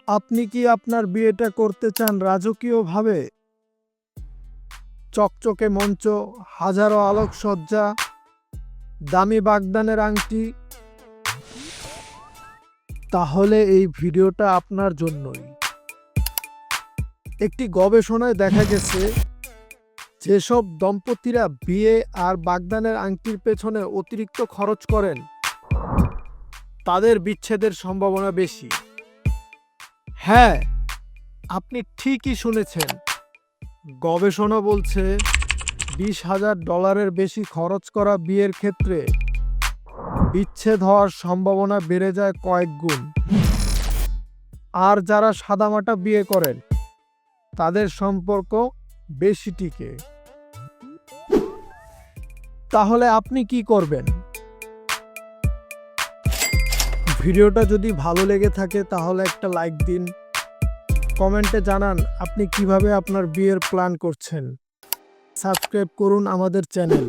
আপনি কি আপনার বিয়েটা করতে চান রাজকীয়ভাবে? চকচকে মঞ্চ, হাজারো আলোকসজ্জা, দামি বাগদানের আংটি? তাহলে এই ভিডিওটা আপনার জন্যই। একটি গবেষণায় দেখা গেছে, যেসব দম্পতিরা বিয়ে আর বাগদানের আংটির পেছনে অতিরিক্ত খরচ করেন, তাদের বিচ্ছেদের সম্ভাবনা বেশি। হ্যাঁ, আপনি ঠিকই শুনেছেন। গবেষণা বলছে $20,000 বেশি খরচ করা বিয়ের ক্ষেত্রে বিচ্ছেদ হওয়ার সম্ভাবনা বেড়ে যায় কয়েক গুণ। আর যারা সাদামাটা বিয়ে করেন, তাদের সম্পর্ক বেশি টিকে। তাহলে আপনি কি করবেন? ভিডিওটা যদি ভালো লেগে থাকে তাহলে একটা লাইক দিন। কমেন্টে জানান আপনি কিভাবে আপনার বিয়ের প্ল্যান করছেন। সাবস্ক্রাইব করুন আমাদের চ্যানেল।